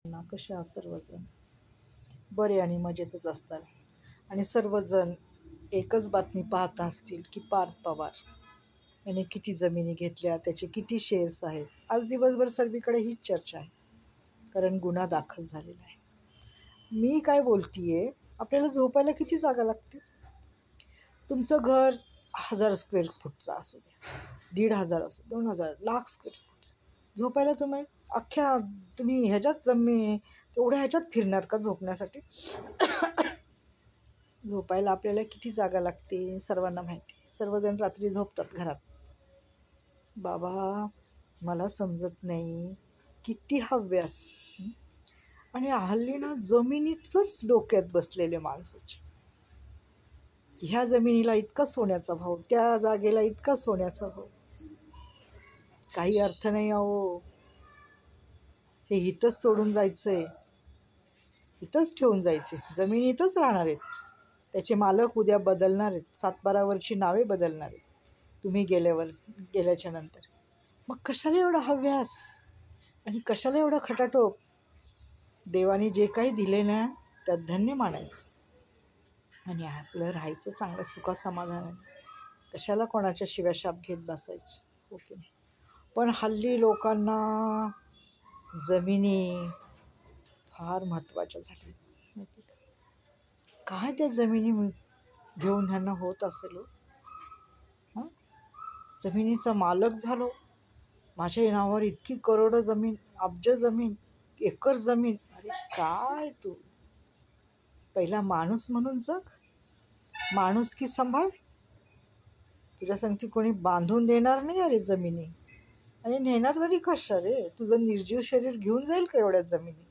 ना कसे आहात सर्वजण? बरे आणि मजेतच असतात. आणि सर्वजण एकच बातमी पाहत असतील की पार्थ पवार याने किती जमिनी घेतल्या, त्याचे किती शेअर्स आहेत. आज दिवसभर सर्वीकडे हीच चर्चा आहे, कारण गुन्हा दाखल झालेला आहे. मी काय बोलतीये, आपल्याला झोपायला किती जागा लागते? तुमचं घर 1000 स्क्वेअर फूटचं असू द्या, 1500 असो, 2000, लाख स्क्वेअर फूटचं, झोपायला तुम्ही ह्याच्यात तेवढ्या ह्याच्यात फिरणार का झोपण्यासाठी? झोपायला आपल्याला किती जागा लागते सर्वांना माहिती. सर्वजण रात्री झोपतात घरात. बाबा, मला समजत नाही किती हव्यास. आणि हल्ली ना जमिनीचंच डोक्यात बसलेले माणसाचे. ह्या जमिनीला इतका सोन्याचा भाव, त्या जागेला इतका सोन्याचा भाव. काही अर्थ नाही अहो. हे इथंच सोडून जायचंय, इथंच ठेवून जायचे. जमीन इथंच राहणार आहेत. त्याचे मालक उद्या बदलणार आहेत. 7-12 नावे बदलणार आहेत तुम्ही गेल्याच्या नंतर. मग कशाला एवढा हव्यास आणि कशाला एवढा खटाटोप? देवाने जे काही दिले ना त्यात धन्य मानायचं आणि आपलं राहायचं चांगलं सुखा समाधानाने. कशाला कोणाच्या शिव्याशाप घेत बसायचं, हो की नाही? पण हल्ली लोकांना जमिनी फार महत्त्वाच्या झाल्या, माहिती का? काय त्या जमिनी घेऊन ह्यांना होत असेल हो? हां, जमिनीचा मालक झालो, माझ्या नावावर इतकी करोडं जमीन, अब्ज जमीन, एकर जमीन. अरे काय तू, पहिला माणूस म्हणून जग, माणुसकी सांभाळ. तुझ्या संगती कोणी बांधून देणार नाही अरे जमिनी. आणि नेणार तरी कशा रे? तुझं निर्जीव शरीर घेऊन जाईल का एवढ्या जमिनी?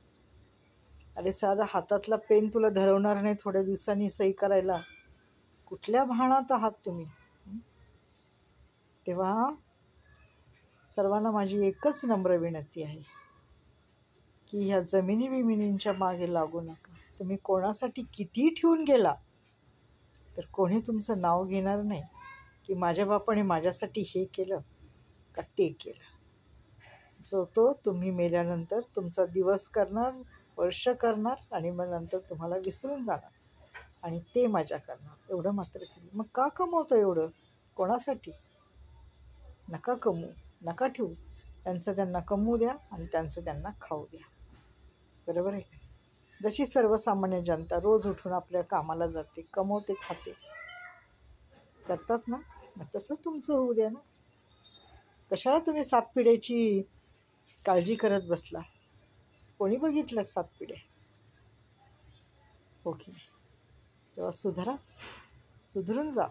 अरे साधा हातातला पेन तुला धरवणार नाही थोड्या दिवसांनी सही करायला. कुठल्या भानात आहात तुम्ही? तेव्हा सर्वांना माझी एकच नम्र विनंती आहे की ह्या जमिनी बिमिनींच्या मागे लागू नका. तुम्ही कोणासाठी किती ठेवून गेला तर कोणी तुमचं नाव घेणार नाही की माझ्या बापाने माझ्यासाठी हे केलं का ते केलं. जो तो तुम्ही मेल्यानंतर तुमचा दिवस करणार, वर्ष करणार आणि मग नंतर तुम्हाला विसरून जाणार आणि ते मजा करणार. एवढं मात्र खरं. मग का कमवतो एवढं? कोणासाठी? नका कमवू, नका ठेवू. त्यांचं त्यांना कमवू द्या आणि त्यांचं त्यांना खाऊ द्या. बरोबर आहे का? जशी सर्वसामान्य जनता रोज उठून आपल्या कामाला जाते, कमवते, खाते, करतात ना, मग तसं तुमचं होऊ द्या ना. कशाला तुम्ही 7 पिढ्याची काळजी करत बसला? कोणी बघितलं 7 पिढ्या, हो की नाही? तेव्हा सुधरा, सुधरून जा.